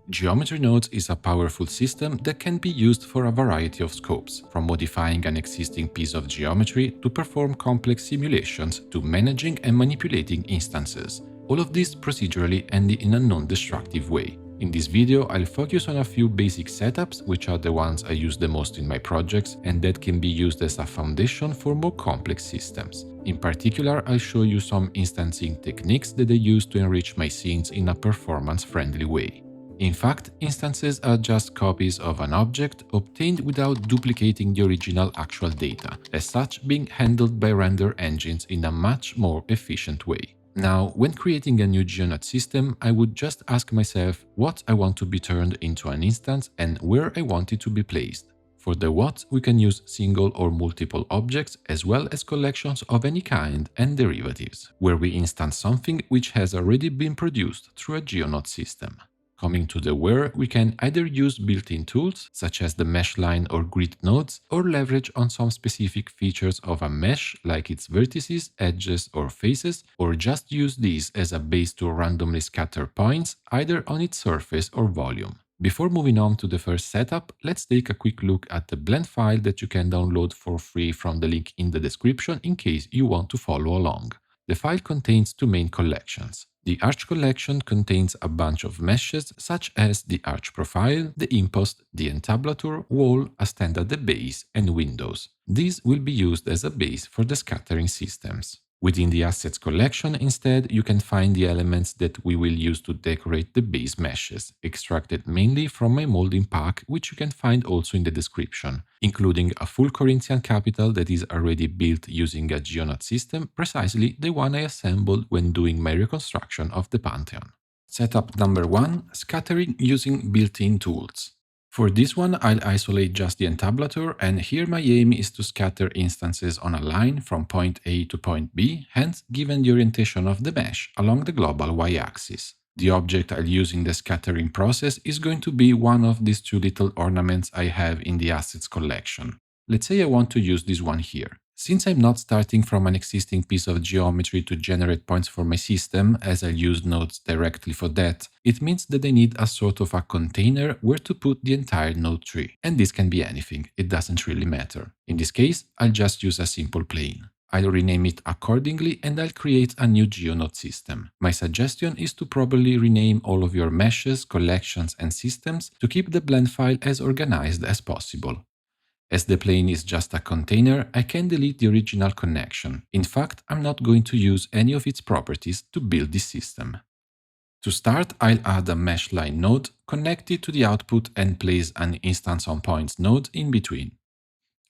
Geometry nodes is a powerful system that can be used for a variety of scopes, from modifying an existing piece of geometry to perform complex simulations to managing and manipulating instances. All of this procedurally and in a non-destructive way. In this video, I'll focus on a few basic setups, which are the ones I use the most in my projects and that can be used as a foundation for more complex systems. In particular, I'll show you some instancing techniques that I use to enrich my scenes in a performance-friendly way. In fact, instances are just copies of an object obtained without duplicating the original actual data, as such being handled by render engines in a much more efficient way. Now, when creating a new Geonode system, I would just ask myself what I want to be turned into an instance and where I want it to be placed. For the what, we can use single or multiple objects as well as collections of any kind and derivatives, where we instance something which has already been produced through a Geonode system. Coming to the where, we can either use built-in tools, such as the mesh line or grid nodes, or leverage on some specific features of a mesh, like its vertices, edges, or faces, or just use these as a base to randomly scatter points, either on its surface or volume. Before moving on to the first setup, let's take a quick look at the blend file that you can download for free from the link in the description in case you want to follow along. The file contains two main collections. The arch collection contains a bunch of meshes such as the arch profile, the impost, the entablature, wall, a standard base, and windows. These will be used as a base for the scattering systems. Within the assets collection, instead, you can find the elements that we will use to decorate the base meshes, extracted mainly from my molding pack, which you can find also in the description, including a full Corinthian capital that is already built using a Geonode system, precisely the one I assembled when doing my reconstruction of the Pantheon. Setup number 1: scattering using built-in tools. For this one, I'll isolate just the entablature, and here my aim is to scatter instances on a line from point A to point B, hence given the orientation of the mesh along the global y-axis. The object I'll use in the scattering process is going to be one of these two little ornaments I have in the assets collection. Let's say I want to use this one here. Since I'm not starting from an existing piece of geometry to generate points for my system, as I'll use nodes directly for that, it means that I need a sort of a container where to put the entire node tree. And this can be anything, it doesn't really matter. In this case, I'll just use a simple plane. I'll rename it accordingly and I'll create a new Geonode system. My suggestion is to properly rename all of your meshes, collections, and systems to keep the blend file as organized as possible. As the plane is just a container, I can delete the original connection. In fact, I'm not going to use any of its properties to build this system. To start, I'll add a mesh line node, connect it to the output and place an instance on points node in between.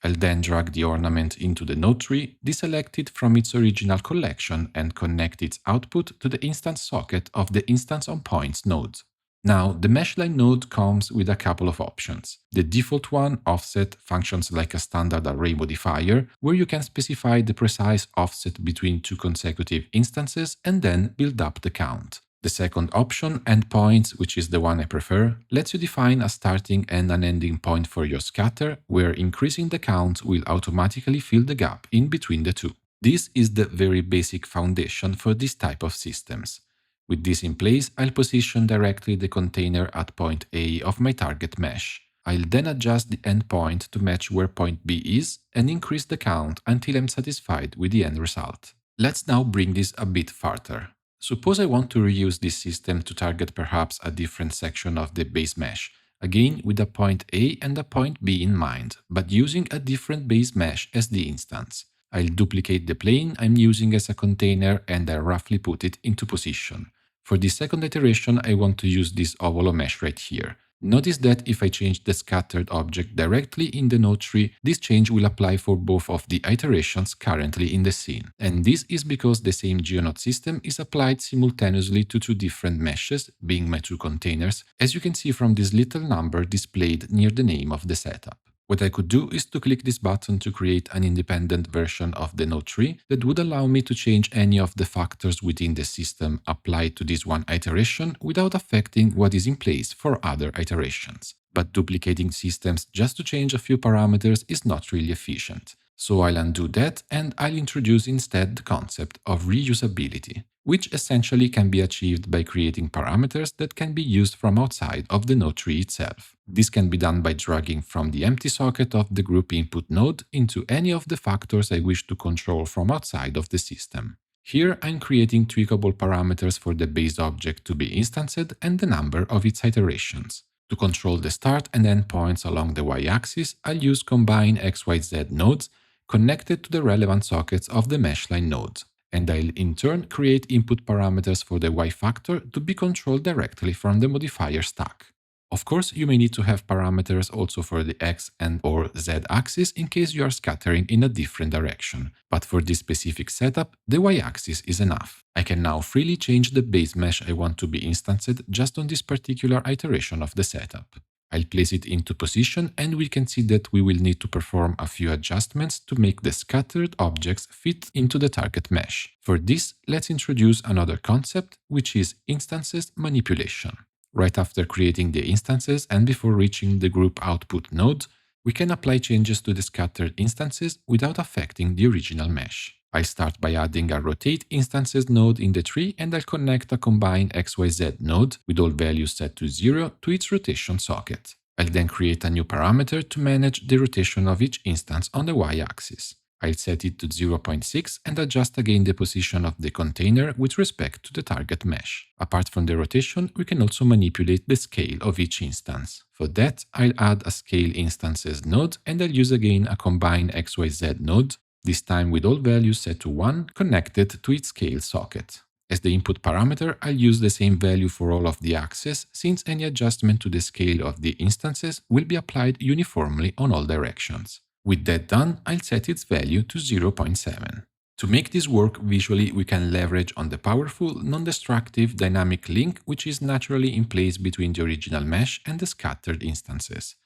I'll then drag the ornament into the node tree, deselect it from its original collection and connect its output to the instance socket of the instance on points node. Now, the meshline node comes with a couple of options. The default one, offset, functions like a standard array modifier, where you can specify the precise offset between two consecutive instances and then build up the count. The second option, endpoints, which is the one I prefer, lets you define a starting and an ending point for your scatter, where increasing the count will automatically fill the gap in between the two. This is the very basic foundation for this type of systems. With this in place, I'll position directly the container at point A of my target mesh. I'll then adjust the endpoint to match where point B is and increase the count until I'm satisfied with the end result. Let's now bring this a bit further. Suppose I want to reuse this system to target perhaps a different section of the base mesh, again with a point A and a point B in mind, but using a different base mesh as the instance. I'll duplicate the plane I'm using as a container and I'll roughly put it into position. For the second iteration, I want to use this ovalo mesh right here. Notice that if I change the scattered object directly in the node tree, this change will apply for both of the iterations currently in the scene. And this is because the same Geonode system is applied simultaneously to two different meshes, being my two containers, as you can see from this little number displayed near the name of the setup. What I could do is to click this button to create an independent version of the node tree that would allow me to change any of the factors within the system applied to this one iteration without affecting what is in place for other iterations. But duplicating systems just to change a few parameters is not really efficient. So I'll undo that and I'll introduce instead the concept of reusability. which essentially can be achieved by creating parameters that can be used from outside of the node tree itself. This can be done by dragging from the empty socket of the group input node into any of the factors I wish to control from outside of the system. Here I'm creating tweakable parameters for the base object to be instanced and the number of its iterations. To control the start and end points along the y-axis, I'll use combine XYZ nodes connected to the relevant sockets of the meshline nodes, and I'll in turn create input parameters for the y factor to be controlled directly from the modifier stack. Of course, you may need to have parameters also for the x and or z axis in case you are scattering in a different direction, but for this specific setup, the y-axis is enough. I can now freely change the base mesh I want to be instanced just on this particular iteration of the setup. I'll place it into position and we can see that we will need to perform a few adjustments to make the scattered objects fit into the target mesh. For this, let's introduce another concept, which is instances manipulation. Right after creating the instances and before reaching the group output node, we can apply changes to the scattered instances without affecting the original mesh. I'll start by adding a rotate instances node in the tree and I'll connect a combine XYZ node with all values set to 0 to its rotation socket. I'll then create a new parameter to manage the rotation of each instance on the y-axis. I'll set it to 0.6 and adjust again the position of the container with respect to the target mesh. Apart from the rotation, we can also manipulate the scale of each instance. For that, I'll add a scale instances node and I'll use again a combine XYZ node, this time with all values set to 1 connected to its scale socket. As the input parameter, I'll use the same value for all of the axes, since any adjustment to the scale of the instances will be applied uniformly on all directions. With that done, I'll set its value to 0.7. To make this work visually, we can leverage on the powerful, non-destructive dynamic link which is naturally in place between the original mesh and the scattered instances.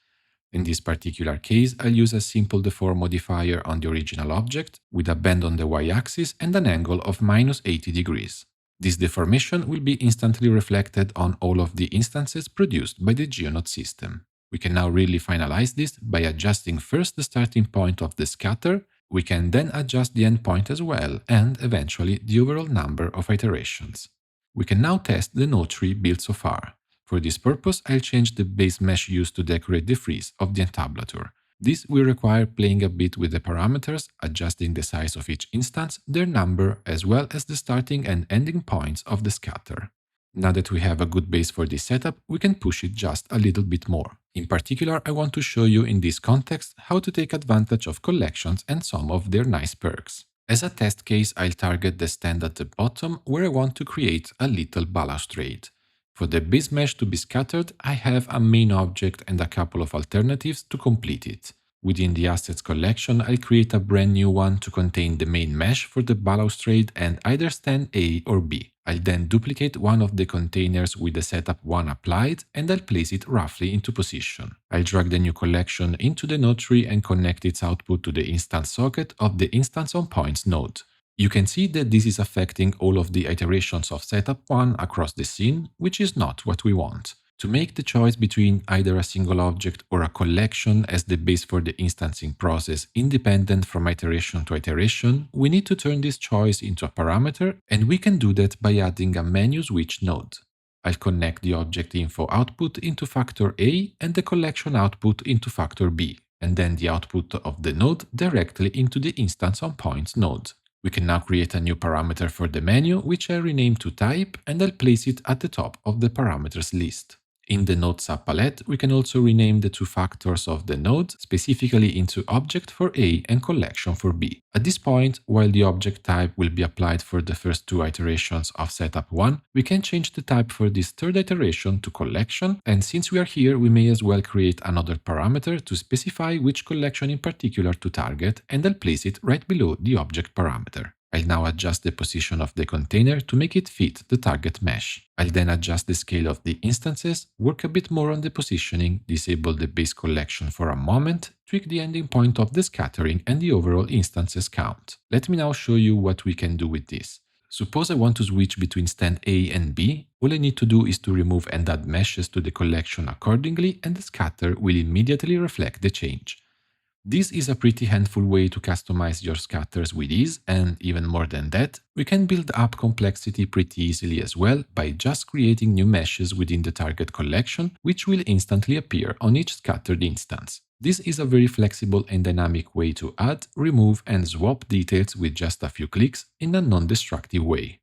In this particular case, I'll use a simple deform modifier on the original object with a bend on the y-axis and an angle of -80 degrees. This deformation will be instantly reflected on all of the instances produced by the Geonode system. We can now really finalize this by adjusting first the starting point of the scatter. We can then adjust the endpoint as well, and eventually the overall number of iterations. We can now test the node tree built so far. For this purpose, I'll change the base mesh used to decorate the frieze of the entablature. This will require playing a bit with the parameters, adjusting the size of each instance, their number, as well as the starting and ending points of the scatter. Now that we have a good base for this setup, we can push it just a little bit more. In particular, I want to show you in this context how to take advantage of collections and some of their nice perks. As a test case, I'll target the stand at the bottom where I want to create a little balustrade. For the base mesh to be scattered, I have a main object and a couple of alternatives to complete it. Within the assets collection, I'll create a brand new one to contain the main mesh for the balustrade and either stand A or B. I'll then duplicate one of the containers with the setup 1 applied and I'll place it roughly into position. I'll drag the new collection into the node tree and connect its output to the instance socket of the instance on points node. You can see that this is affecting all of the iterations of setup 1 across the scene, which is not what we want. To make the choice between either a single object or a collection as the base for the instancing process independent from iteration to iteration, we need to turn this choice into a parameter, and we can do that by adding a menu switch node. I'll connect the object info output into factor A and the collection output into factor B, and then the output of the node directly into the instance on points node. We can now create a new parameter for the menu, which I rename to type, and I'll place it at the top of the parameters list. In the node subpalette, we can also rename the two factors of the node specifically into object for A and collection for B. At this point, while the object type will be applied for the first two iterations of setup 1, we can change the type for this third iteration to collection, and since we are here, we may as well create another parameter to specify which collection in particular to target, and I'll place it right below the object parameter. I'll now adjust the position of the container to make it fit the target mesh. I'll then adjust the scale of the instances, work a bit more on the positioning, disable the base collection for a moment, tweak the ending point of the scattering and the overall instances count. Let me now show you what we can do with this. Suppose I want to switch between stand A and B. All I need to do is to remove and add meshes to the collection accordingly, and the scatter will immediately reflect the change. This is a pretty handful way to customize your scatters with ease, and even more than that, we can build up complexity pretty easily as well by just creating new meshes within the target collection, which will instantly appear on each scattered instance. This is a very flexible and dynamic way to add, remove, and swap details with just a few clicks in a non-destructive way.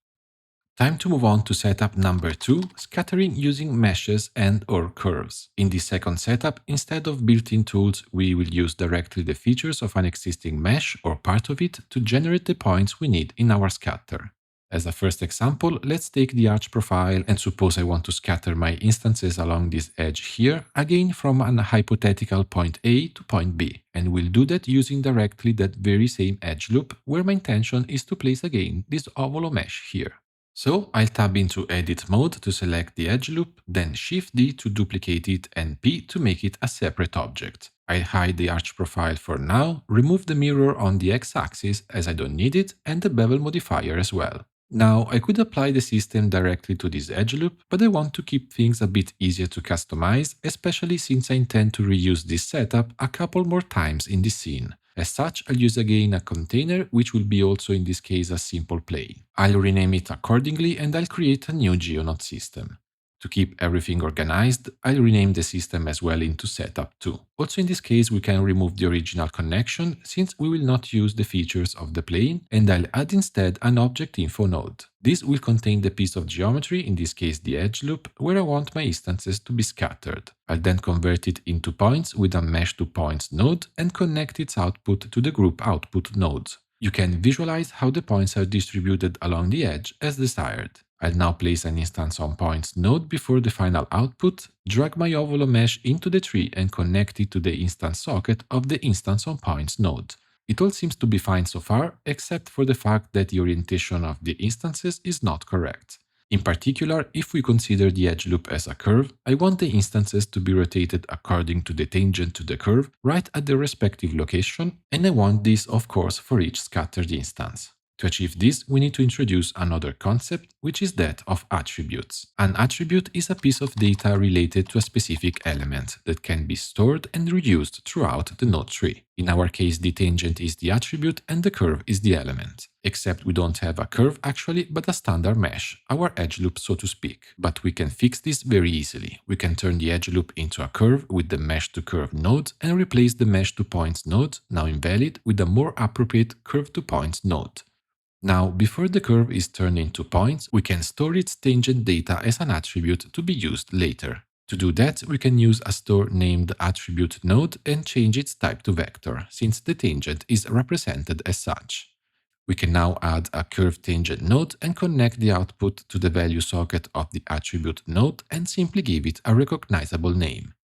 Time to move on to setup number 2, scattering using meshes and/or curves. In this second setup, instead of built-in tools, we will use directly the features of an existing mesh or part of it to generate the points we need in our scatter. As a first example, let's take the arch profile and suppose I want to scatter my instances along this edge here, again from an hypothetical point A to point B, and we'll do that using directly that very same edge loop where my intention is to place again this ovalo mesh here. So I'll tab into Edit mode to select the edge loop, then Shift D to duplicate it and P to make it a separate object. I'll hide the arch profile for now, remove the mirror on the x-axis as I don't need it, and the bevel modifier as well. Now, I could apply the system directly to this edge loop, but I want to keep things a bit easier to customize, especially since I intend to reuse this setup a couple more times in this scene. As such, I'll use again a container, which will be also in this case a simple plane. I'll rename it accordingly and I'll create a new Geonode system. To keep everything organized, I'll rename the system as well into Setup 2. Also in this case, we can remove the original connection since we will not use the features of the plane, and I'll add instead an object info node. This will contain the piece of geometry, in this case the edge loop, where I want my instances to be scattered. I'll then convert it into points with a mesh to points node and connect its output to the group output nodes. You can visualize how the points are distributed along the edge as desired. I'll now place an instance on points node before the final output, drag my ovalo mesh into the tree and connect it to the instance socket of the instance on points node. It all seems to be fine so far, except for the fact that the orientation of the instances is not correct. In particular, if we consider the edge loop as a curve, I want the instances to be rotated according to the tangent to the curve right at the respective location, and I want this, of course, for each scattered instance. To achieve this, we need to introduce another concept, which is that of attributes. An attribute is a piece of data related to a specific element that can be stored and reused throughout the node tree. In our case, the tangent is the attribute and the curve is the element. Except we don't have a curve actually, but a standard mesh, our edge loop so to speak. But we can fix this very easily. We can turn the edge loop into a curve with the mesh to curve node and replace the mesh to points node, now invalid, with a more appropriate curve to points node. Now, before the curve is turned into points, we can store its tangent data as an attribute to be used later. To do that, we can use a store named attribute node and change its type to vector, since the tangent is represented as such. We can now add a curve tangent node and connect the output to the value socket of the attribute node and simply give it a recognizable name.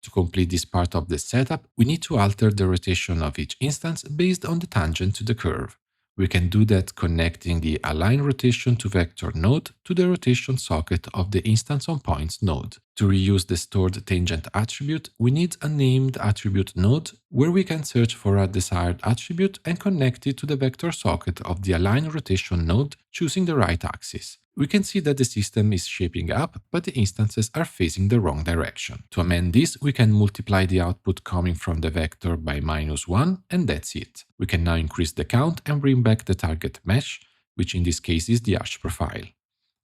To complete this part of the setup, we need to alter the rotation of each instance based on the tangent to the curve. We can do that connecting the align rotation to vector node to the rotation socket of the instance on points node. To reuse the stored tangent attribute, we need a named attribute node where we can search for a desired attribute and connect it to the vector socket of the align rotation node, choosing the right axis. We can see that the system is shaping up, but the instances are facing the wrong direction. To amend this, we can multiply the output coming from the vector by -1, and that's it. We can now increase the count and bring back the target mesh, which in this case is the arch profile.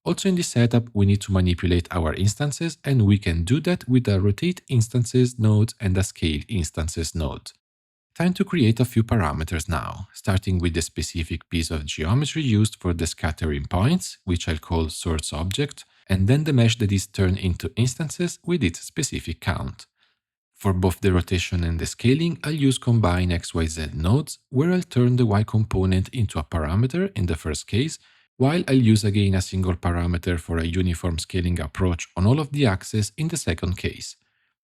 Also in this setup, we need to manipulate our instances, and we can do that with a rotate instances node and a scale instances node. Time to create a few parameters now, starting with the specific piece of geometry used for the scattering points, which I'll call source object, and then the mesh that is turned into instances with its specific count. For both the rotation and the scaling, I'll use combine XYZ nodes, where I'll turn the Y component into a parameter in the first case, while I'll use again a single parameter for a uniform scaling approach on all of the axes in the second case.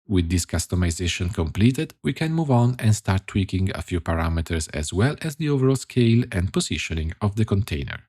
With this customization completed, we can move on and start tweaking a few parameters as well as the overall scale and positioning of the container.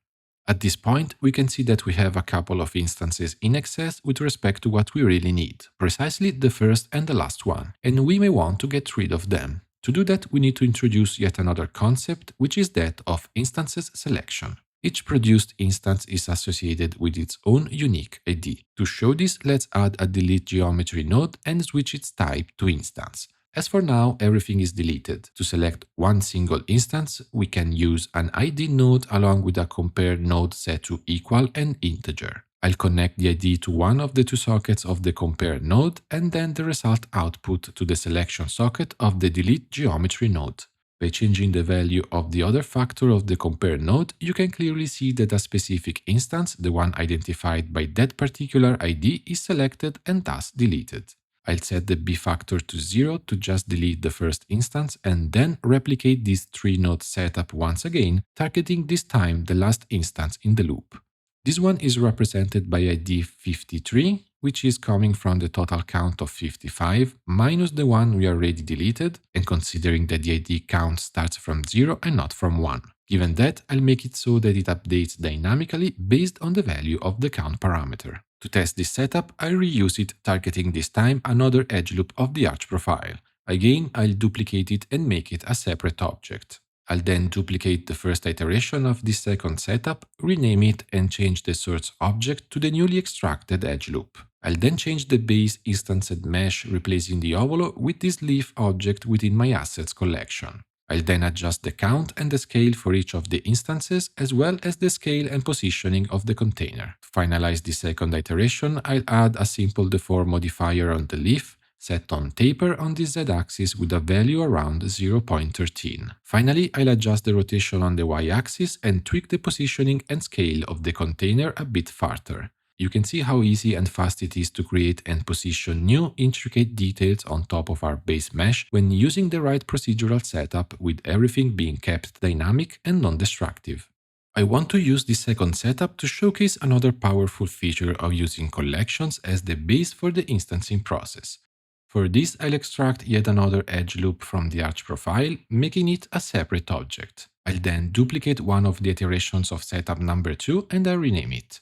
At this point, we can see that we have a couple of instances in excess with respect to what we really need, precisely the first and the last one, and we may want to get rid of them. To do that, we need to introduce yet another concept, which is that of instances selection. Each produced instance is associated with its own unique ID. To show this, let's add a delete geometry node and switch its type to instance. As for now, everything is deleted. To select one single instance, we can use an ID node along with a compare node set to equal and integer. I'll connect the ID to one of the two sockets of the compare node and then the result output to the selection socket of the delete geometry node. By changing the value of the other factor of the compare node, you can clearly see that a specific instance, the one identified by that particular ID, is selected and thus deleted. I'll set the b factor to 0 to just delete the first instance and then replicate this 3-node setup once again, targeting this time the last instance in the loop. This one is represented by ID 53, which is coming from the total count of 55 minus the one we already deleted, and considering that the ID count starts from 0 and not from 1. Given that, I'll make it so that it updates dynamically based on the value of the count parameter. To test this setup, I'll reuse it, targeting this time another edge loop of the arch profile. Again, I'll duplicate it and make it a separate object. I'll then duplicate the first iteration of this second setup, rename it and change the source object to the newly extracted edge loop. I'll then change the base instanced mesh, replacing the ovolo with this leaf object within my assets collection. I'll then adjust the count and the scale for each of the instances, as well as the scale and positioning of the container. To finalize the second iteration, I'll add a simple deform modifier on the leaf, set on taper on the z-axis with a value around 0.13. Finally, I'll adjust the rotation on the y-axis and tweak the positioning and scale of the container a bit further. You can see how easy and fast it is to create and position new intricate details on top of our base mesh when using the right procedural setup, with everything being kept dynamic and non-destructive. I want to use this second setup to showcase another powerful feature of using collections as the base for the instancing process. For this, I'll extract yet another edge loop from the arch profile, making it a separate object. I'll then duplicate one of the iterations of setup number 2 and I'll rename it.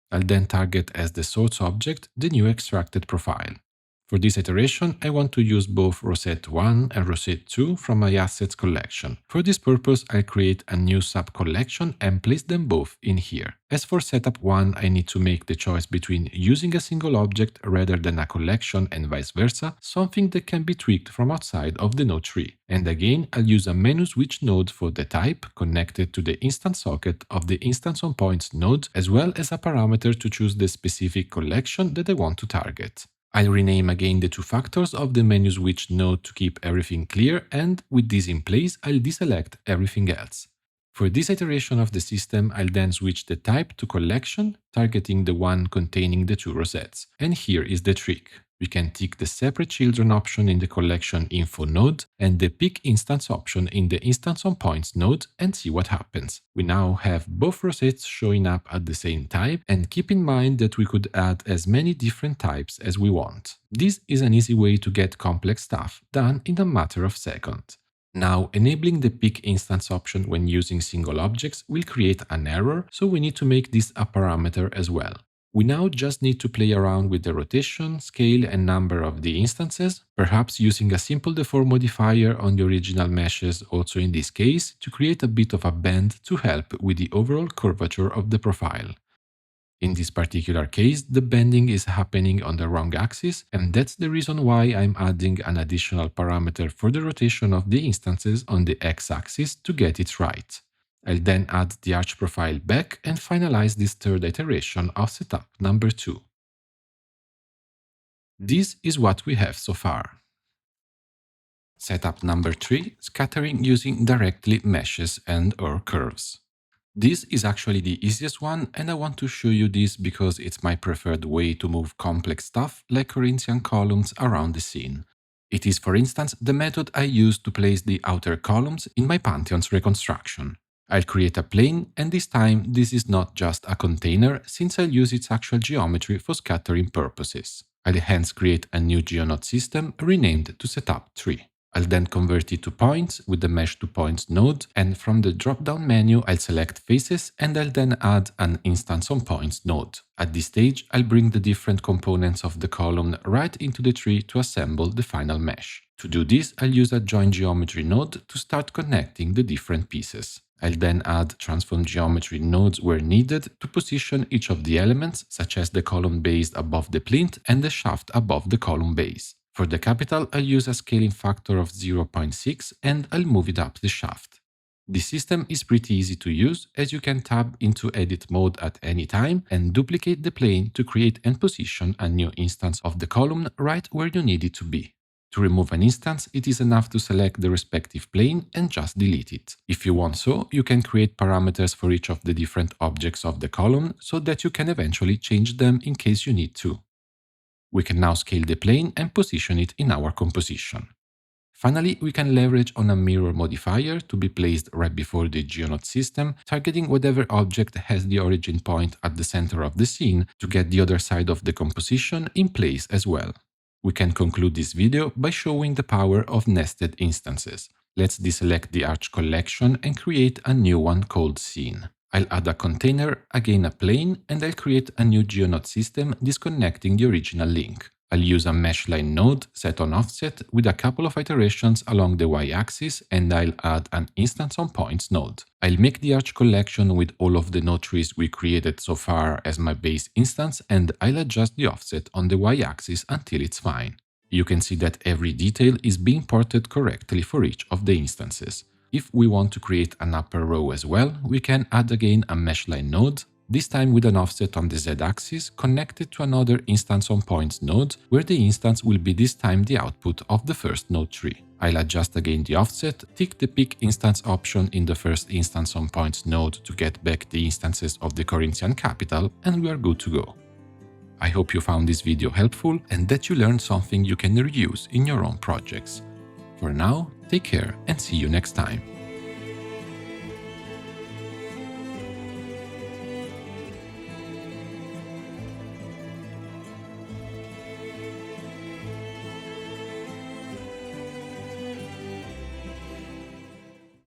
I'll then target as the source object the new extracted profile. For this iteration, I want to use both Rosette 1 and Rosette 2 from my assets collection. For this purpose, I'll create a new sub-collection and place them both in here. As for setup 1, I need to make the choice between using a single object rather than a collection and vice versa, something that can be tweaked from outside of the node tree. And again, I'll use a menu switch node for the type connected to the instance socket of the instance on points node, as well as a parameter to choose the specific collection that I want to target. I'll rename again the two factors of the menu switch node to keep everything clear, and with this in place, I'll deselect everything else. For this iteration of the system, I'll then switch the type to collection, targeting the one containing the two rosettes. And here is the trick. We can tick the separate children option in the collection info node and the pick instance option in the instance on points node and see what happens. We now have both rosettes showing up at the same time, and keep in mind that we could add as many different types as we want. This is an easy way to get complex stuff done in a matter of seconds. Now, enabling the pick instance option when using single objects will create an error, so we need to make this a parameter as well. We now just need to play around with the rotation, scale and number of the instances, perhaps using a simple deform modifier on the original meshes also in this case to create a bit of a bend to help with the overall curvature of the profile. In this particular case, the bending is happening on the wrong axis, and that's the reason why I'm adding an additional parameter for the rotation of the instances on the x-axis to get it right. I'll then add the arch profile back and finalize this third iteration of setup number 2. This is what we have so far. Setup number 3, scattering using directly meshes and/or curves. This is actually the easiest one, and I want to show you this because it's my preferred way to move complex stuff like Corinthian columns around the scene. It is, for instance, the method I use to place the outer columns in my Pantheon's reconstruction. I'll create a plane, and this time this is not just a container, since I'll use its actual geometry for scattering purposes. I'll hence create a new Geonode system renamed to Setup 3. I'll then convert it to points with the Mesh to Points node, and from the drop-down menu I'll select Faces and I'll then add an Instance on Points node. At this stage, I'll bring the different components of the column right into the tree to assemble the final mesh. To do this, I'll use a Join Geometry node to start connecting the different pieces. I'll then add Transform Geometry nodes where needed to position each of the elements, such as the column base above the plinth and the shaft above the column base. For the capital, I'll use a scaling factor of 0.6 and I'll move it up the shaft. This system is pretty easy to use, as you can tab into edit mode at any time and duplicate the plane to create and position a new instance of the column right where you need it to be. To remove an instance, it is enough to select the respective plane and just delete it. If you want so, you can create parameters for each of the different objects of the column so that you can eventually change them in case you need to. We can now scale the plane and position it in our composition. Finally, we can leverage on a mirror modifier to be placed right before the Geonode system, targeting whatever object has the origin point at the center of the scene to get the other side of the composition in place as well. We can conclude this video by showing the power of nested instances. Let's deselect the arch collection and create a new one called scene. I'll add a container, again a plane, and I'll create a new Geonode system disconnecting the original link. I'll use a mesh line node set on offset with a couple of iterations along the y-axis, and I'll add an instance on points node. I'll make the arch collection with all of the node trees we created so far as my base instance, and I'll adjust the offset on the y-axis until it's fine. You can see that every detail is being ported correctly for each of the instances. If we want to create an upper row as well, we can add again a mesh line node, this time with an offset on the z-axis connected to another instance on points node, where the instance will be this time the output of the first node tree. I'll adjust again the offset, tick the pick instance option in the first instance on points node to get back the instances of the Corinthian capital, and we are good to go. I hope you found this video helpful and that you learned something you can reuse in your own projects. For now, take care and see you next time.